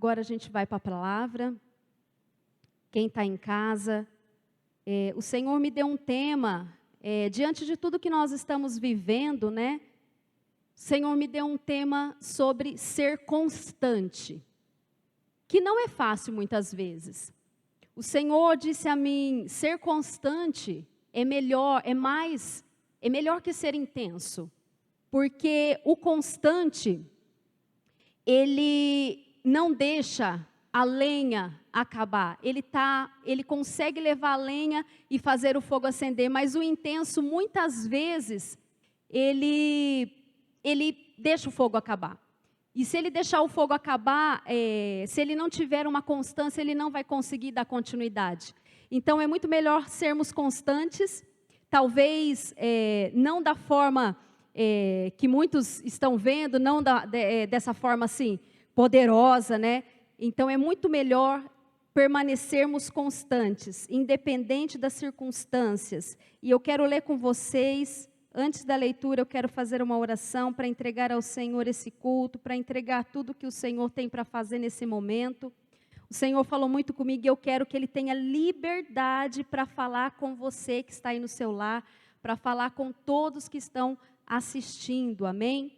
Agora a gente vai para a palavra. Quem está em casa, o Senhor me deu um tema, diante de tudo que nós estamos vivendo, né? O Senhor me deu um tema sobre ser constante, que não é fácil muitas vezes. O Senhor disse a mim, ser constante é melhor que ser intenso, porque o constante, ele não deixa a lenha acabar, ele consegue levar a lenha e fazer o fogo acender, mas o intenso muitas vezes, ele deixa o fogo acabar. E se ele deixar o fogo acabar, se ele não tiver uma constância, ele não vai conseguir dar continuidade. Então é muito melhor sermos constantes, talvez não da forma que muitos estão vendo, não dessa forma assim, poderosa, né? Então é muito melhor permanecermos constantes, independente das circunstâncias. E eu quero ler com vocês, antes da leitura eu quero fazer uma oração para entregar ao Senhor esse culto, para entregar tudo que o Senhor tem para fazer nesse momento. O Senhor falou muito comigo e eu quero que Ele tenha liberdade para falar com você que está aí no seu lar, para falar com todos que estão assistindo, amém?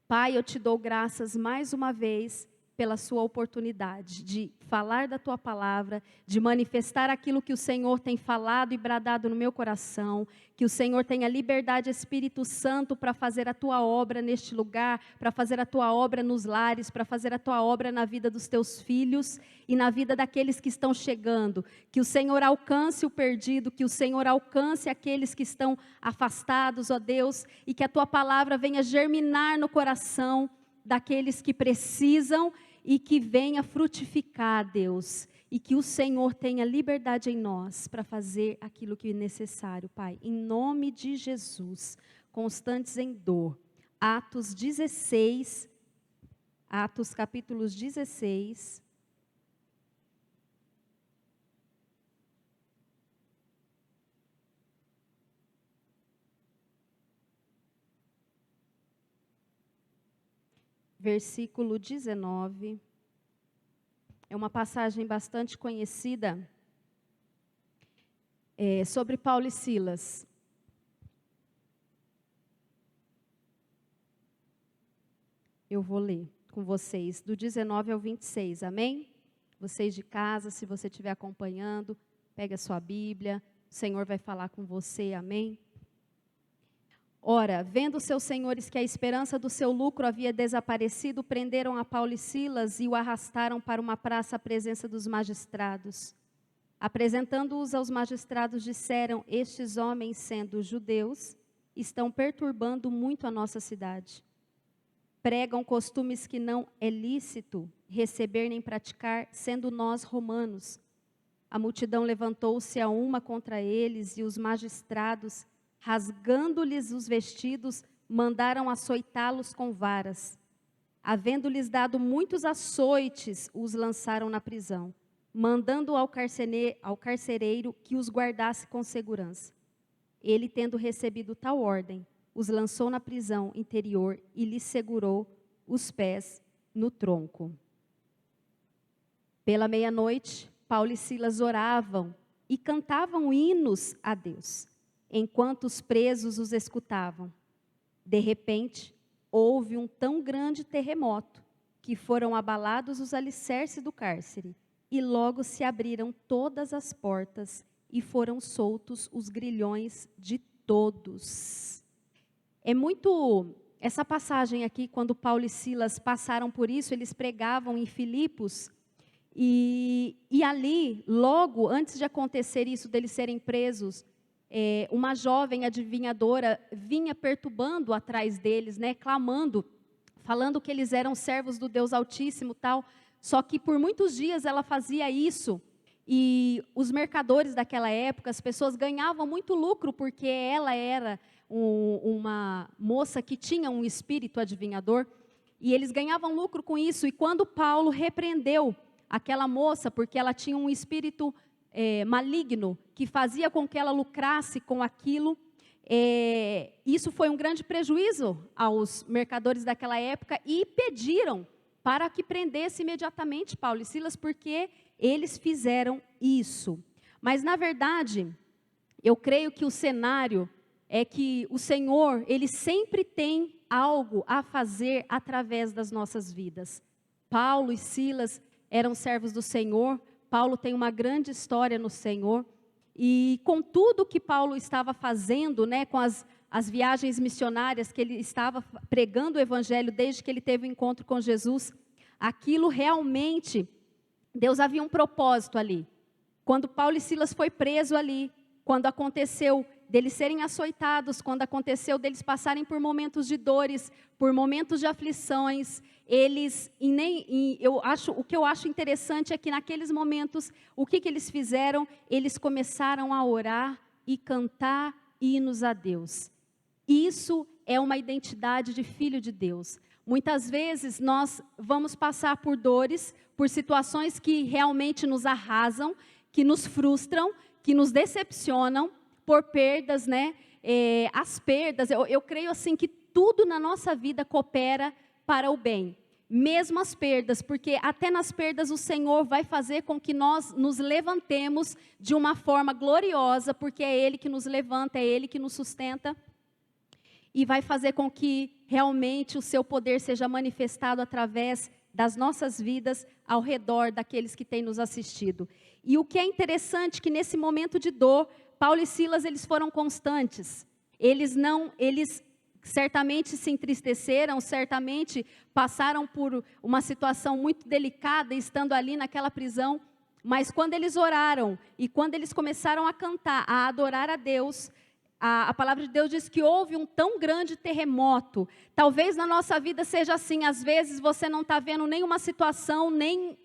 Pai, eu te dou graças mais uma vez pela sua oportunidade de falar da tua palavra, de manifestar aquilo que o Senhor tem falado e bradado no meu coração, que o Senhor tenha liberdade, Espírito Santo, para fazer a tua obra neste lugar, para fazer a tua obra nos lares, para fazer a tua obra na vida dos teus filhos e na vida daqueles que estão chegando, que o Senhor alcance o perdido, que o Senhor alcance aqueles que estão afastados, ó Deus, e que a tua palavra venha germinar no coração daqueles que precisam e que venha frutificar, Deus, e que o Senhor tenha liberdade em nós para fazer aquilo que é necessário, Pai, em nome de Jesus, constantes em dor. Atos 16, Atos capítulos 16, versículo 19, é uma passagem bastante conhecida, sobre Paulo e Silas. Eu vou ler com vocês, do 19 ao 26, amém? Vocês de casa, se você estiver acompanhando, pegue a sua Bíblia, o Senhor vai falar com você, amém? Ora, vendo seus senhores que a esperança do seu lucro havia desaparecido, prenderam a Paulo e Silas e o arrastaram para uma praça à presença dos magistrados. Apresentando-os aos magistrados, disseram: estes homens, sendo judeus, estão perturbando muito a nossa cidade. Pregam costumes que não é lícito receber nem praticar, sendo nós romanos. A multidão levantou-se a uma contra eles e os magistrados, rasgando-lhes os vestidos, mandaram açoitá-los com varas. Havendo-lhes dado muitos açoites, os lançaram na prisão, mandando ao carcereiro que os guardasse com segurança. Ele, tendo recebido tal ordem, os lançou na prisão interior e lhes segurou os pés no tronco. Pela meia-noite, Paulo e Silas oravam e cantavam hinos a Deus, enquanto os presos os escutavam. De repente, houve um tão grande terremoto que foram abalados os alicerces do cárcere e logo se abriram todas as portas e foram soltos os grilhões de todos. Essa passagem aqui, quando Paulo e Silas passaram por isso, eles pregavam em Filipos e ali, logo antes de acontecer isso, deles serem presos, uma jovem adivinhadora vinha perturbando atrás deles, né, clamando, falando que eles eram servos do Deus Altíssimo, tal. Só que por muitos dias ela fazia isso e os mercadores daquela época, as pessoas ganhavam muito lucro porque ela era uma moça que tinha um espírito adivinhador e eles ganhavam lucro com isso. E quando Paulo repreendeu aquela moça porque ela tinha um espírito maligno, que fazia com que ela lucrasse com aquilo, isso foi um grande prejuízo aos mercadores daquela época e pediram para que prendesse imediatamente Paulo e Silas, porque eles fizeram isso. Mas, na verdade, eu creio que o cenário é que o Senhor, Ele sempre tem algo a fazer através das nossas vidas. Paulo e Silas eram servos do Senhor, Paulo tem uma grande história no Senhor, e com tudo que Paulo estava fazendo, né, com as viagens missionárias que ele estava pregando o Evangelho desde que ele teve o encontro com Jesus, aquilo realmente, Deus havia um propósito ali. Quando Paulo e Silas foi preso ali, quando aconteceu deles serem açoitados, quando aconteceu deles passarem por momentos de dores, por momentos de aflições, o que eu acho interessante é que naqueles momentos, o que eles fizeram? Eles começaram a orar e cantar hinos a Deus. Isso é uma identidade de filho de Deus. Muitas vezes nós vamos passar por dores, por situações que realmente nos arrasam, que nos frustram, que nos decepcionam, por perdas, né? As perdas, eu creio assim que tudo na nossa vida coopera para o bem. Mesmo as perdas, porque até nas perdas o Senhor vai fazer com que nós nos levantemos de uma forma gloriosa, porque é Ele que nos levanta, é Ele que nos sustenta. E vai fazer com que realmente o seu poder seja manifestado através das nossas vidas ao redor daqueles que têm nos assistido. E o que é interessante é que nesse momento de dor, Paulo e Silas, eles foram constantes. Eles certamente se entristeceram, certamente passaram por uma situação muito delicada, estando ali naquela prisão, mas quando eles oraram e quando eles começaram a cantar, a adorar a Deus, a palavra de Deus diz que houve um tão grande terremoto. Talvez na nossa vida seja assim, às vezes você não está vendo nenhuma situação, nem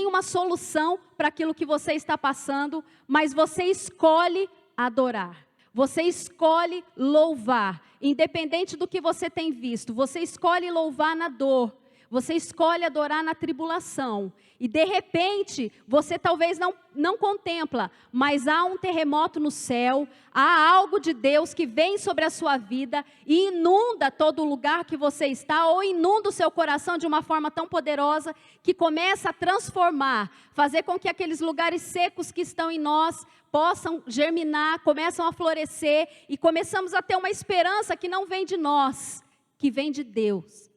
uma solução para aquilo que você está passando, mas você escolhe adorar. Você escolhe louvar, independente do que você tem visto. Você escolhe louvar na dor. Você escolhe adorar na tribulação. E de repente, você talvez não contempla, mas há um terremoto no céu, há algo de Deus que vem sobre a sua vida e inunda todo o lugar que você está, ou inunda o seu coração de uma forma tão poderosa que começa a transformar, fazer com que aqueles lugares secos que estão em nós possam germinar, começam a florescer e começamos a ter uma esperança que não vem de nós, que vem de Deus.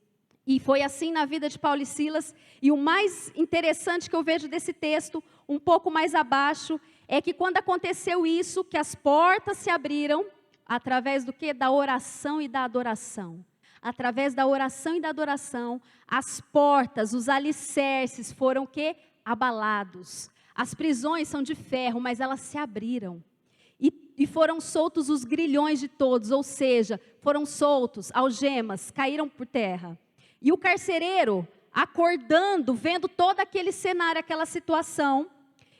E foi assim na vida de Paulo e Silas. E o mais interessante que eu vejo desse texto, um pouco mais abaixo, é que quando aconteceu isso, que as portas se abriram, através do quê? Da oração e da adoração. Através da oração e da adoração, as portas, os alicerces foram o quê? Abalados. As prisões são de ferro, mas elas se abriram. E foram soltos os grilhões de todos, ou seja, foram soltos, algemas, caíram por terra. E o carcereiro, acordando, vendo todo aquele cenário, aquela situação,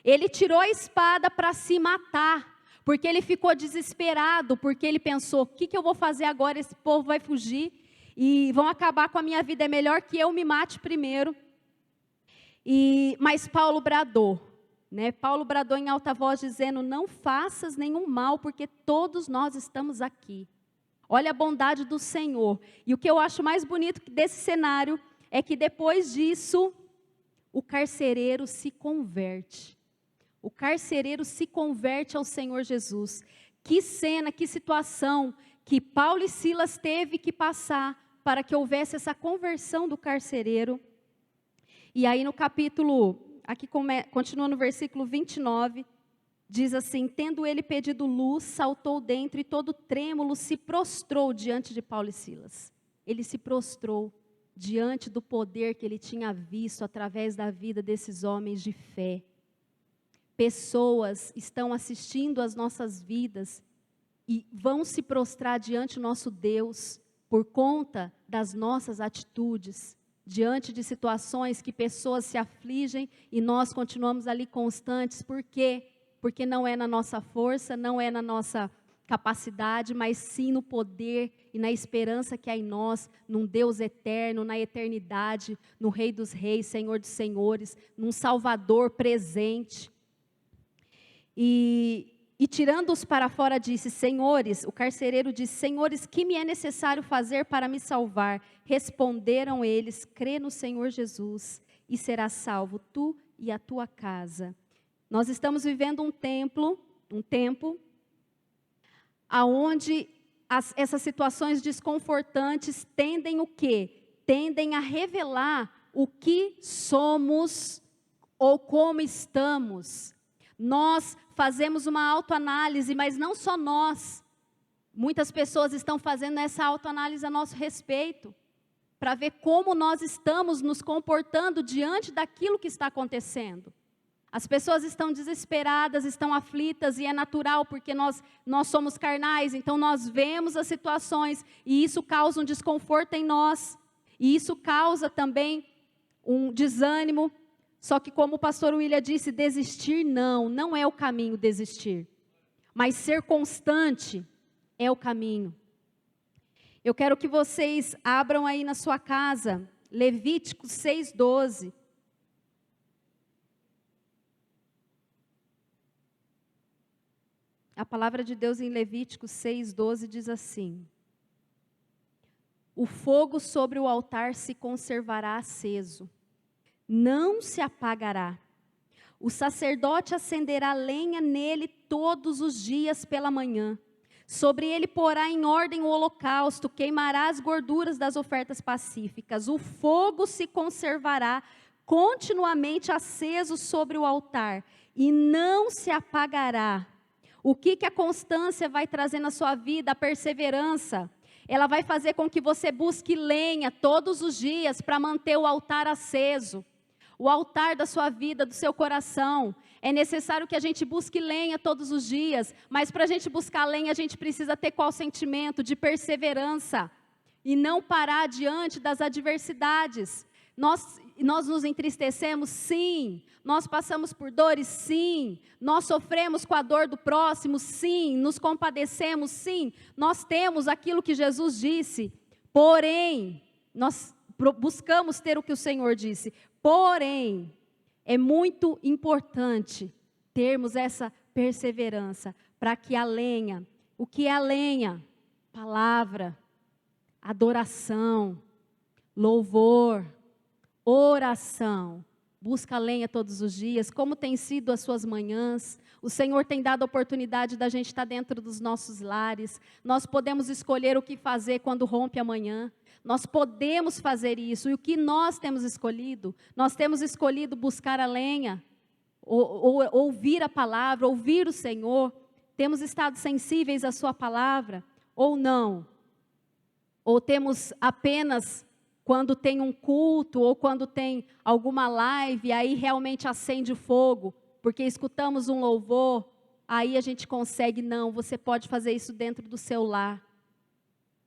ele tirou a espada para se matar, porque ele ficou desesperado, porque ele pensou, o que eu vou fazer agora? Esse povo vai fugir e vão acabar com a minha vida, é melhor que eu me mate primeiro. Mas Paulo bradou, né? Paulo bradou em alta voz, dizendo, não faças nenhum mal, porque todos nós estamos aqui. Olha a bondade do Senhor. E o que eu acho mais bonito desse cenário é que depois disso, o carcereiro se converte. O carcereiro se converte ao Senhor Jesus. Que cena, que situação que Paulo e Silas teve que passar para que houvesse essa conversão do carcereiro. E aí no capítulo, aqui continua no versículo 29, diz assim, tendo ele pedido luz, saltou dentro e todo trêmulo se prostrou diante de Paulo e Silas. Ele se prostrou diante do poder que ele tinha visto através da vida desses homens de fé. Pessoas estão assistindo às nossas vidas e vão se prostrar diante do nosso Deus por conta das nossas atitudes, diante de situações que pessoas se afligem e nós continuamos ali constantes. Por quê? Porque não é na nossa força, não é na nossa capacidade, mas sim no poder e na esperança que há em nós, num Deus eterno, na eternidade, no Rei dos Reis, Senhor dos Senhores, num Salvador presente. E E tirando-os para fora disse, senhores, o carcereiro disse, senhores, que me é necessário fazer para me salvar? Responderam eles, crê no Senhor Jesus e serás salvo, tu e a tua casa. Nós estamos vivendo um tempo, aonde essas situações desconfortantes tendem o quê? Tendem a revelar o que somos ou como estamos. Nós fazemos uma autoanálise, mas não só nós. Muitas pessoas estão fazendo essa autoanálise a nosso respeito, para ver como nós estamos nos comportando diante daquilo que está acontecendo. As pessoas estão desesperadas, estão aflitas, e é natural, porque nós somos carnais, então nós vemos as situações, e isso causa um desconforto em nós, e isso causa também um desânimo. Só que, como o pastor William disse, desistir não é o caminho desistir, mas ser constante é o caminho. Eu quero que vocês abram aí na sua casa, Levítico 6:12. A palavra de Deus em Levítico 6:12 diz assim: o fogo sobre o altar se conservará aceso, não se apagará. O sacerdote acenderá lenha nele todos os dias pela manhã. Sobre ele porá em ordem o holocausto, queimará as gorduras das ofertas pacíficas. O fogo se conservará continuamente aceso sobre o altar e não se apagará. O que a constância vai trazer na sua vida? A perseverança. Ela vai fazer com que você busque lenha todos os dias para manter o altar aceso. O altar da sua vida, do seu coração. É necessário que a gente busque lenha todos os dias, mas para a gente buscar lenha, a gente precisa ter qual sentimento? De perseverança. E não parar diante das adversidades. Nós nos entristecemos? Sim. Nós passamos por dores? Sim. Nós sofremos com a dor do próximo? Sim. Nos compadecemos? Sim. Nós temos aquilo que Jesus disse. Porém, nós buscamos ter o que o Senhor disse. Porém, é muito importante termos essa perseverança para que a lenha, o que é a lenha? Palavra, adoração, louvor, oração. Busca a lenha todos os dias. Como tem sido as suas manhãs? O Senhor tem dado a oportunidade da gente estar dentro dos nossos lares. Nós podemos escolher o que fazer quando rompe a manhã. Nós podemos fazer isso. E o que nós temos escolhido? Nós temos escolhido buscar a lenha, ou ouvir a palavra, ouvir o Senhor. Temos estado sensíveis à sua palavra ou não? Ou temos apenas quando tem um culto ou quando tem alguma live, aí realmente acende o fogo, porque escutamos um louvor, aí a gente consegue? Não, você pode fazer isso dentro do seu lar.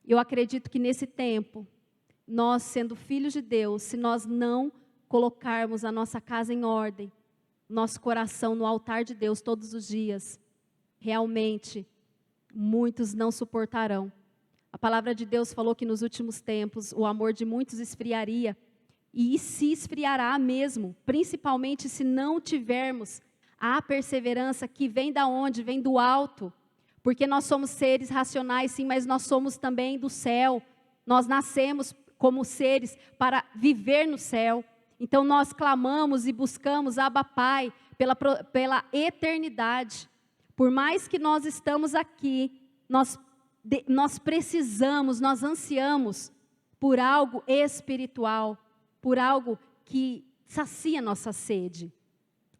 Eu acredito que nesse tempo, nós sendo filhos de Deus, se nós não colocarmos a nossa casa em ordem, nosso coração no altar de Deus todos os dias, realmente, muitos não suportarão. A palavra de Deus falou que nos últimos tempos o amor de muitos esfriaria, e se esfriará mesmo, principalmente se não tivermos a perseverança que vem da onde? Vem do alto, porque nós somos seres racionais sim, mas nós somos também do céu, nós nascemos como seres para viver no céu, então nós clamamos e buscamos Abba Pai pela eternidade. Por mais que nós estamos aqui, nós precisamos, nós ansiamos por algo espiritual, por algo que sacia nossa sede.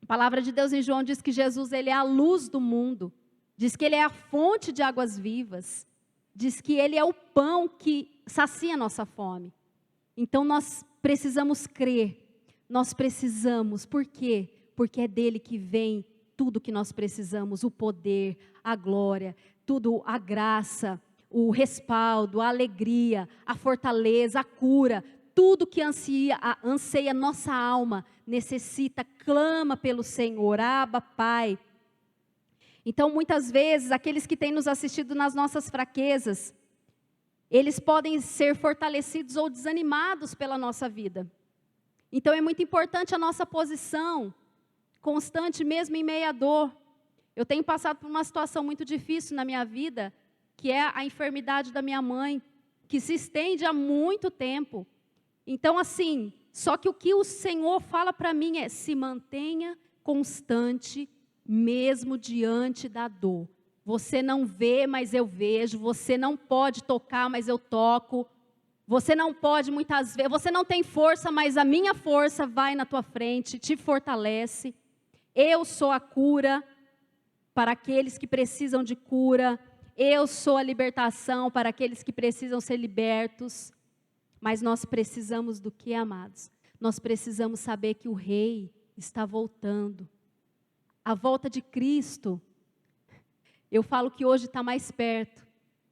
A palavra de Deus em João diz que Jesus, ele é a luz do mundo, diz que ele é a fonte de águas vivas, diz que ele é o pão que sacia nossa fome. Então nós precisamos crer, nós precisamos, por quê? Porque é dele que vem tudo que nós precisamos, o poder, a glória, tudo, a graça, o respaldo, a alegria, a fortaleza, a cura, tudo que anseia nossa alma, necessita, clama pelo Senhor, Abba, Pai. Então, muitas vezes, aqueles que têm nos assistido nas nossas fraquezas, eles podem ser fortalecidos ou desanimados pela nossa vida. Então, é muito importante a nossa posição constante, mesmo em meio à dor. Eu tenho passado por uma situação muito difícil na minha vida, que é a enfermidade da minha mãe, que se estende há muito tempo. Então, assim, só que o que o Senhor fala para mim é: se mantenha constante, mesmo diante da dor. Você não vê, mas eu vejo. Você não pode tocar, mas eu toco. Você não pode muitas vezes, você não tem força, mas a minha força vai na tua frente, te fortalece. Eu sou a cura para aqueles que precisam de cura. Eu sou a libertação para aqueles que precisam ser libertos. Mas nós precisamos do que, amados? Nós precisamos saber que o Rei está voltando. A volta de Cristo, eu falo que hoje está mais perto.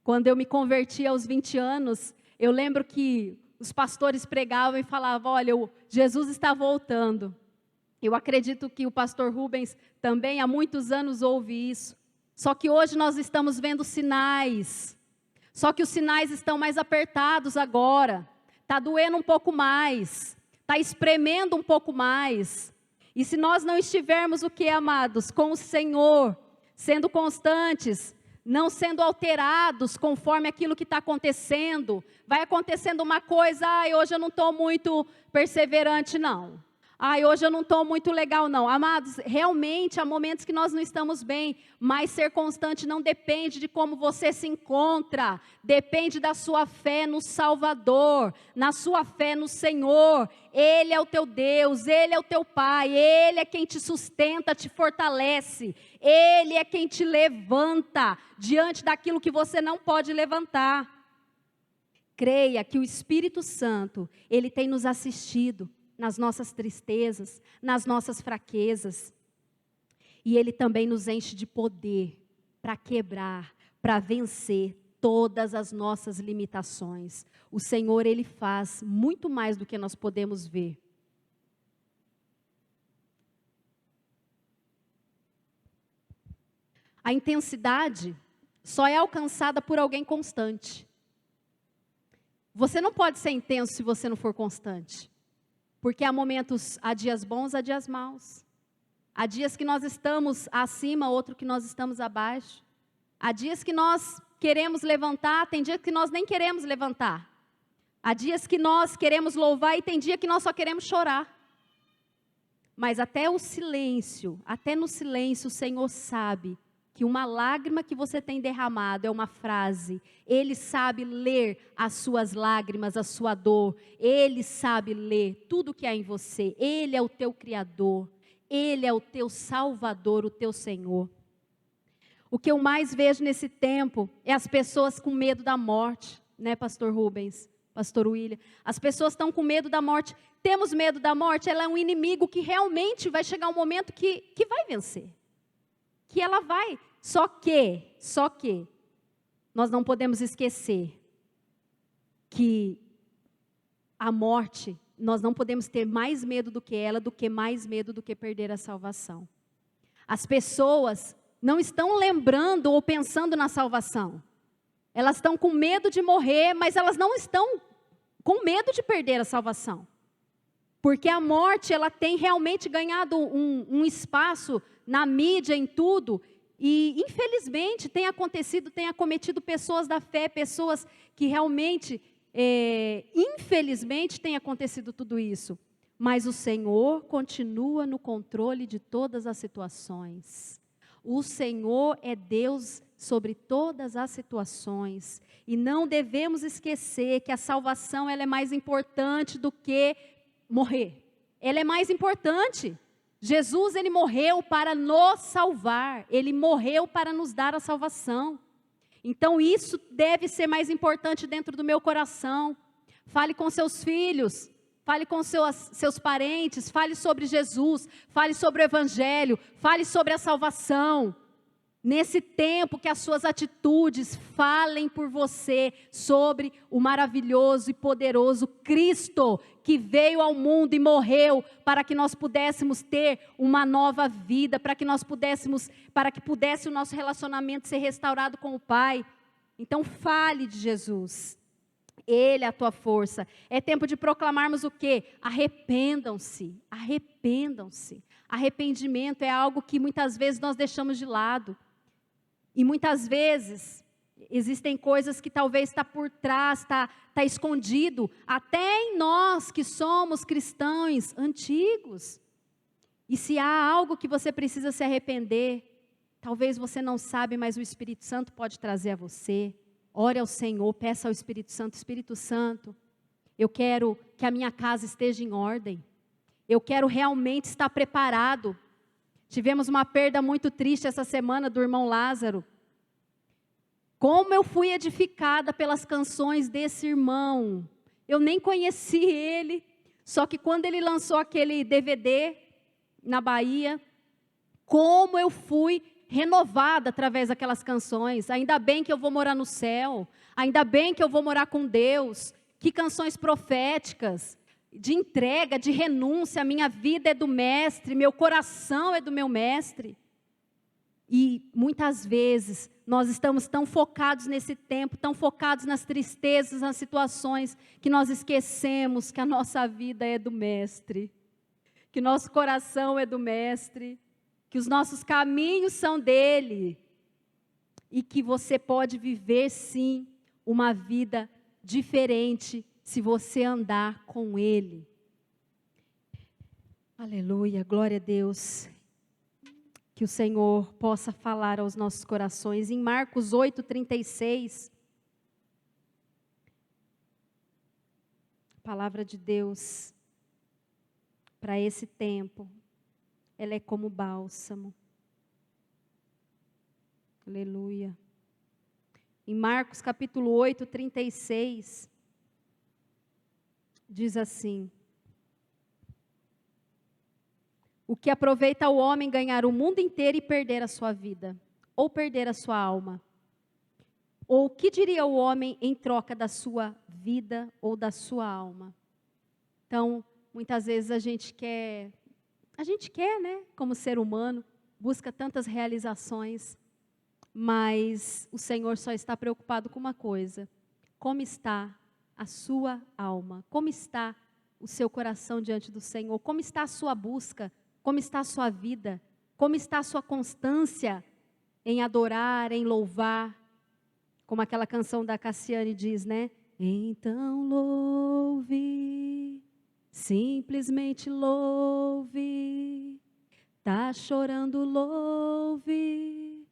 Quando eu me converti aos 20 anos, eu lembro que os pastores pregavam e falavam: olha, Jesus está voltando. Eu acredito que o pastor Rubens também há muitos anos ouve isso. Só que hoje nós estamos vendo sinais. Só que os sinais estão mais apertados agora. Está doendo um pouco mais. Está espremendo um pouco mais. E se nós não estivermos o que, amados? Com o Senhor, sendo constantes, não sendo alterados conforme aquilo que está acontecendo. Vai acontecendo uma coisa: hoje eu não estou muito perseverante, não. Hoje eu não estou muito legal, não. Amados, realmente há momentos que nós não estamos bem, mas ser constante não depende de como você se encontra, depende da sua fé no Salvador, na sua fé no Senhor. Ele é o teu Deus, Ele é o teu Pai, Ele é quem te sustenta, te fortalece, Ele é quem te levanta diante daquilo que você não pode levantar. Creia que o Espírito Santo, Ele tem nos assistido nas nossas tristezas, nas nossas fraquezas. E Ele também nos enche de poder para quebrar, para vencer todas as nossas limitações. O Senhor, Ele faz muito mais do que nós podemos ver. A intensidade só é alcançada por alguém constante. Você não pode ser intenso se você não for constante. Porque há momentos, há dias bons, há dias maus. Há dias que nós estamos acima, outro que nós estamos abaixo. Há dias que nós queremos levantar, tem dias que nós nem queremos levantar. Há dias que nós queremos louvar e tem dia que nós só queremos chorar. Mas até o silêncio, até no silêncio o Senhor sabe que uma lágrima que você tem derramado é uma frase. Ele sabe ler as suas lágrimas, a sua dor. Ele sabe ler tudo que há em você. Ele é o teu Criador. Ele é o teu Salvador, o teu Senhor. O que eu mais vejo nesse tempo é as pessoas com medo da morte, né, pastor Rubens, pastor William? As pessoas estão com medo da morte. Temos medo da morte? Ela é um inimigo que realmente vai chegar um momento que vai vencer. Que ela vai, só que, nós não podemos esquecer que a morte, nós não podemos ter mais medo do que ela, mais medo do que perder a salvação. As pessoas não estão lembrando ou pensando na salvação. Elas estão com medo de morrer, mas elas não estão com medo de perder a salvação. Porque a morte, ela tem realmente ganhado um espaço na mídia, em tudo, e infelizmente tem acometido pessoas da fé, pessoas que realmente, infelizmente tem acontecido tudo isso. Mas o Senhor continua no controle de todas as situações. O Senhor é Deus sobre todas as situações. E não devemos esquecer que a salvação ela é mais importante do que morrer. Ela é mais importante. Jesus, ele morreu para nos salvar. Ele morreu para nos dar a salvação. Então isso deve ser mais importante dentro do meu coração. Fale com seus filhos. Fale com seus parentes. Fale sobre Jesus. Fale sobre o Evangelho. Fale sobre a salvação. Nesse tempo que as suas atitudes falem por você sobre o maravilhoso e poderoso Cristo que veio ao mundo e morreu para que nós pudéssemos ter uma nova vida, para que pudesse o nosso relacionamento ser restaurado com o Pai. Então fale de Jesus, Ele é a tua força. É tempo de proclamarmos o quê? Arrependam-se, arrependam-se. Arrependimento é algo que muitas vezes nós deixamos de lado. E muitas vezes existem coisas que talvez está por trás, está escondido, até em nós que somos cristãos antigos. E se há algo que você precisa se arrepender, talvez você não sabe, mas o Espírito Santo pode trazer a você. Ore ao Senhor, peça ao Espírito Santo, eu quero que a minha casa esteja em ordem. Eu quero realmente estar preparado. Tivemos uma perda muito triste essa semana do irmão Lázaro. Como eu fui edificada pelas canções desse irmão. Eu nem conheci ele, só que quando ele lançou aquele DVD na Bahia, como eu fui renovada através daquelas canções. Ainda bem que eu vou morar no céu, ainda bem que eu vou morar com Deus. Que canções proféticas, de entrega, de renúncia. A minha vida é do mestre, meu coração é do meu mestre. E muitas vezes nós estamos tão focados nesse tempo, tão focados nas tristezas, nas situações, que nós esquecemos que a nossa vida é do mestre, que nosso coração é do mestre, que os nossos caminhos são dele, e que você pode viver sim uma vida diferente se você andar com ele. Aleluia, glória a Deus. Que o Senhor possa falar aos nossos corações. Em Marcos 8:36, a palavra de Deus para esse tempo, ela é como bálsamo. Aleluia. Em Marcos capítulo 8:36, diz assim: o que aproveita o homem ganhar o mundo inteiro e perder a sua vida, ou perder a sua alma? Ou o que diria o homem em troca da sua vida ou da sua alma? Então, muitas vezes a gente quer, né, como ser humano, busca tantas realizações, mas o Senhor só está preocupado com uma coisa: como está a sua alma? Como está o seu coração diante do Senhor? Como está a sua busca? Como está a sua vida? Como está a sua constância em adorar, em louvar? Como aquela canção da Cassiane diz, né? Então louve, simplesmente louve. Tá chorando, louve.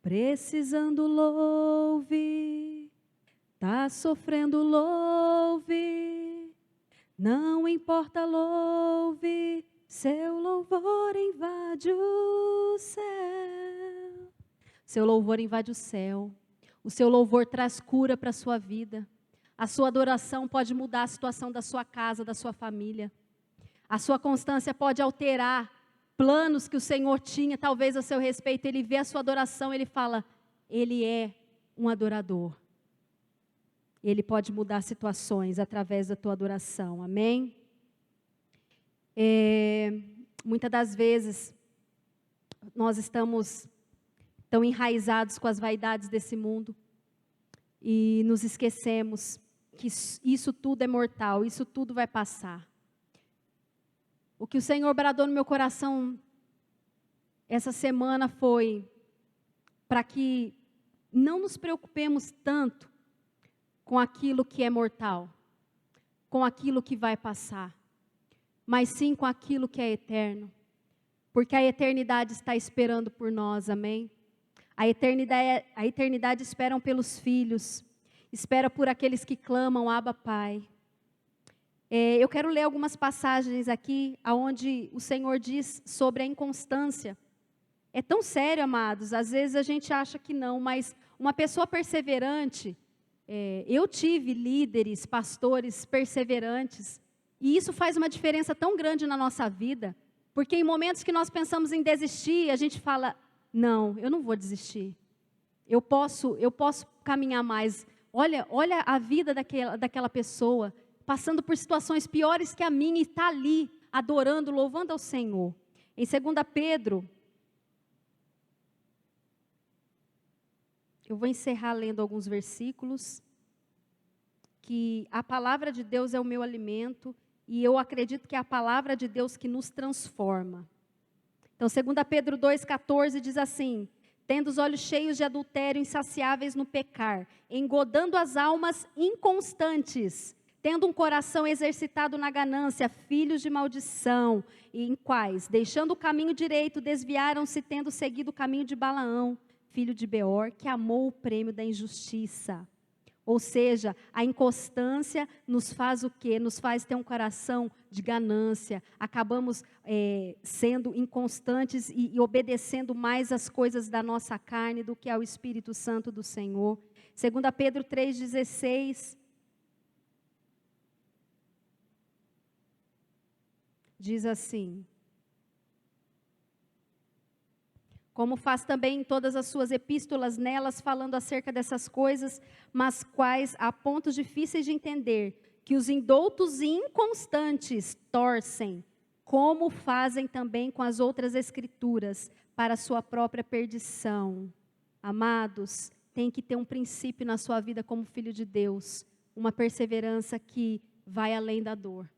Precisando, louve. Tá sofrendo, louve. Não importa, louve. Seu louvor invade o céu. Seu louvor invade o céu. O seu louvor traz cura para a sua vida. A sua adoração pode mudar a situação da sua casa, da sua família. A sua constância pode alterar planos que o Senhor tinha, talvez a seu respeito. Ele vê a sua adoração, ele fala: ele é um adorador. Ele pode mudar situações através da tua adoração. Amém? Muitas das vezes nós estamos tão enraizados com as vaidades desse mundo e nos esquecemos que isso tudo é mortal, isso tudo vai passar. O que o Senhor bradou no meu coração essa semana foi para que não nos preocupemos tanto com aquilo que é mortal, com aquilo que vai passar, mas sim com aquilo que é eterno, porque a eternidade está esperando por nós, amém? A eternidade espera pelos filhos, espera por aqueles que clamam, Abba, Pai. Eu quero ler algumas passagens aqui, onde o Senhor diz sobre a inconstância. É tão sério, amados, às vezes a gente acha que não, mas uma pessoa perseverante, eu tive líderes, pastores perseverantes, e isso faz uma diferença tão grande na nossa vida, porque em momentos que nós pensamos em desistir, a gente fala: não, eu não vou desistir, eu posso caminhar mais. Olha a vida daquela pessoa, passando por situações piores que a minha, e está ali, adorando, louvando ao Senhor. Em 2 Pedro, eu vou encerrar lendo alguns versículos. que a palavra de Deus é o meu alimento, e eu acredito que é a palavra de Deus que nos transforma. Então, 2 Pedro 2,14 diz assim: tendo os olhos cheios de adultério, insaciáveis no pecar, engodando as almas inconstantes, tendo um coração exercitado na ganância, filhos de maldição, e em quais, deixando o caminho direito, desviaram-se, tendo seguido o caminho de Balaão, filho de Beor, que amou o prêmio da injustiça. Ou seja, a inconstância nos faz o quê? Nos faz ter um coração de ganância. Acabamos sendo inconstantes e obedecendo mais às coisas da nossa carne do que ao Espírito Santo do Senhor. 2 Pedro 3,16 diz assim: como faz também em todas as suas epístolas, nelas falando acerca dessas coisas, mas quais há pontos difíceis de entender, que os indoutos e inconstantes torcem, como fazem também com as outras escrituras, para a sua própria perdição. Amados, tem que ter um princípio na sua vida como filho de Deus, uma perseverança que vai além da dor,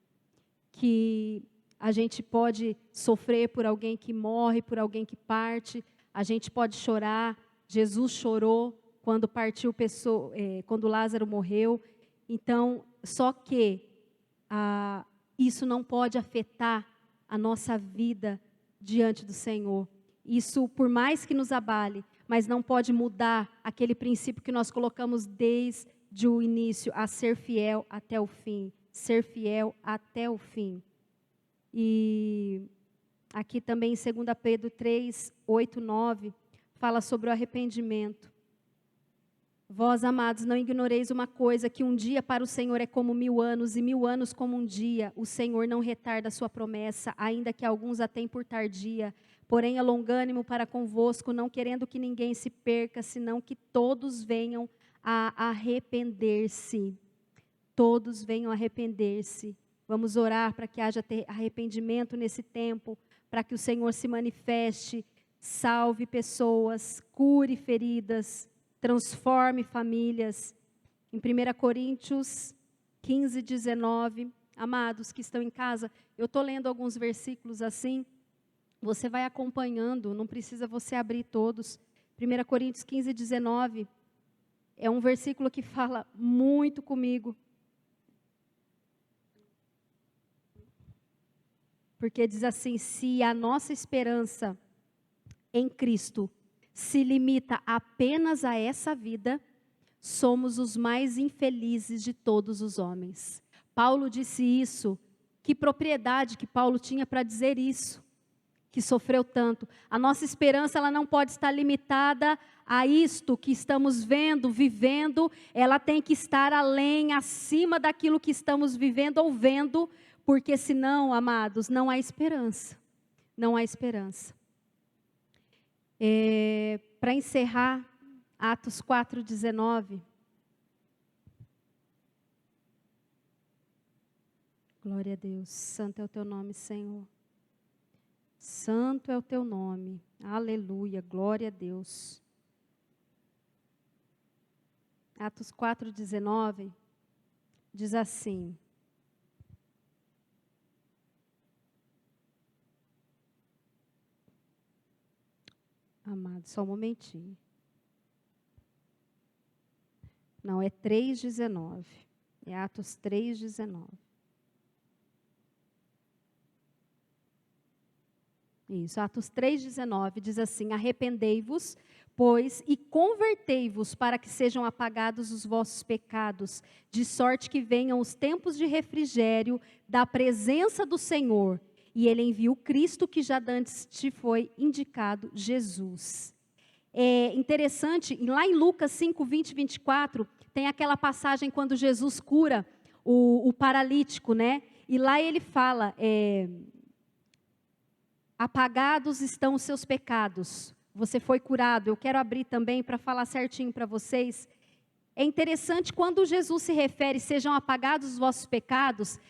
que a gente pode sofrer por alguém que morre, por alguém que parte. A gente pode chorar. Jesus chorou quando partiu quando Lázaro morreu. Então, só que isso não pode afetar a nossa vida diante do Senhor. Isso, por mais que nos abale, mas não pode mudar aquele princípio que nós colocamos desde o início, a ser fiel até o fim. Ser fiel até o fim. E aqui também em 2 Pedro 3, 8, 9, fala sobre o arrependimento. Vós, amados, não ignoreis uma coisa, que um dia para o Senhor é como 1000 anos, e 1000 anos como um dia. O Senhor não retarda a sua promessa, ainda que alguns a tenham por tardia, porém é longânimo para convosco, não querendo que ninguém se perca, senão que todos venham a arrepender-se. Todos venham a arrepender-se. Vamos orar para que haja arrependimento nesse tempo, para que o Senhor se manifeste, salve pessoas, cure feridas, transforme famílias. Em 1 Coríntios 15, 19, amados que estão em casa, eu estou lendo alguns versículos assim, você vai acompanhando, não precisa você abrir todos. 1 Coríntios 15, 19, é um versículo que fala muito comigo. Porque diz assim: se a nossa esperança em Cristo se limita apenas a essa vida, somos os mais infelizes de todos os homens. Paulo disse isso. Que propriedade que Paulo tinha para dizer isso, que sofreu tanto. A nossa esperança, ela não pode estar limitada a isto que estamos vendo, vivendo. Ela tem que estar além, acima daquilo que estamos vivendo ou vendo, porque senão, amados, não há esperança. Não há esperança. Para encerrar, Atos 4:19. Glória a Deus. Santo é o teu nome, Senhor. Santo é o teu nome. Aleluia. Glória a Deus. Atos 4:19 diz assim: amado, só um momentinho. Não, é 3:19. É Atos 3:19. Isso, Atos 3:19 diz assim: arrependei-vos, pois, e convertei-vos para que sejam apagados os vossos pecados, de sorte que venham os tempos de refrigério da presença do Senhor. E ele enviou Cristo, que já dantes te foi indicado, Jesus. É interessante, lá em Lucas 5, 20 e 24, tem aquela passagem quando Jesus cura o paralítico, né? E lá ele fala, apagados estão os seus pecados, você foi curado. Eu quero abrir também para falar certinho para vocês. É interessante, quando Jesus se refere, sejam apagados os vossos pecados,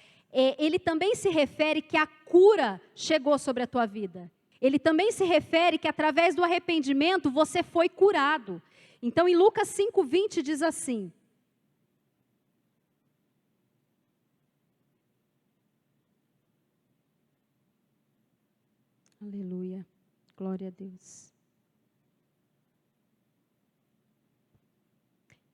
ele também se refere que a cura chegou sobre a tua vida. Ele também se refere que através do arrependimento você foi curado. Então em Lucas 5:20 diz assim: Aleluia. Glória a Deus.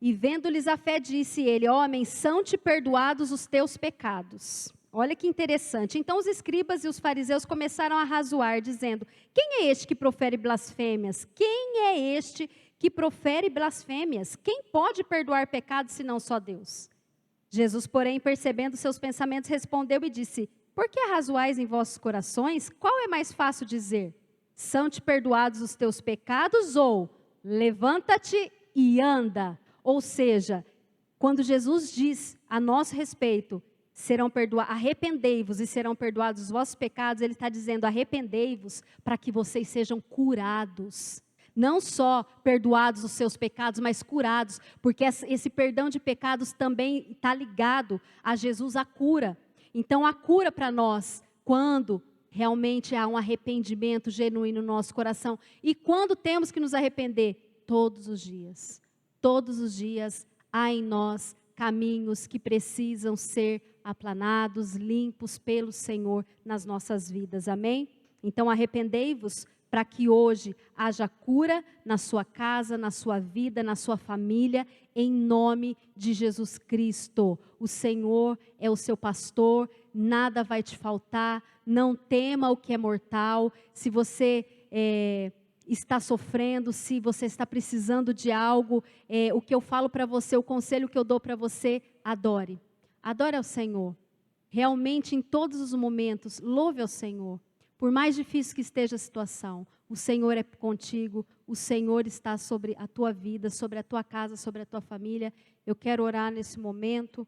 E vendo-lhes a fé, disse ele: homem, são-te perdoados os teus pecados. Olha que interessante. Então os escribas e os fariseus começaram a razoar, dizendo: quem é este que profere blasfêmias? Quem é este que profere blasfêmias? Quem pode perdoar pecados senão só Deus? Jesus, porém, percebendo seus pensamentos, respondeu e disse: por que razoais em vossos corações? Qual é mais fácil dizer? São-te perdoados os teus pecados, ou levanta-te e anda? Ou seja, quando Jesus diz a nosso respeito, arrependei-vos e serão perdoados os vossos pecados, ele está dizendo: arrependei-vos para que vocês sejam curados. Não só perdoados os seus pecados, mas curados, porque esse perdão de pecados também está ligado a Jesus, a cura. Então a cura para nós, quando realmente há um arrependimento genuíno no nosso coração, e quando temos que nos arrepender? Todos os dias. Todos os dias há em nós caminhos que precisam ser aplanados, limpos pelo Senhor nas nossas vidas, amém? Então arrependei-vos para que hoje haja cura na sua casa, na sua vida, na sua família, em nome de Jesus Cristo. O Senhor é o seu pastor, nada vai te faltar, não tema o que é mortal. Se você está sofrendo, se você está precisando de algo, o que eu falo para você, o conselho que eu dou para você: adore. Adore ao Senhor. Realmente, em todos os momentos, louve ao Senhor. Por mais difícil que esteja a situação, o Senhor é contigo, o Senhor está sobre a tua vida, sobre a tua casa, sobre a tua família. Eu quero orar nesse momento.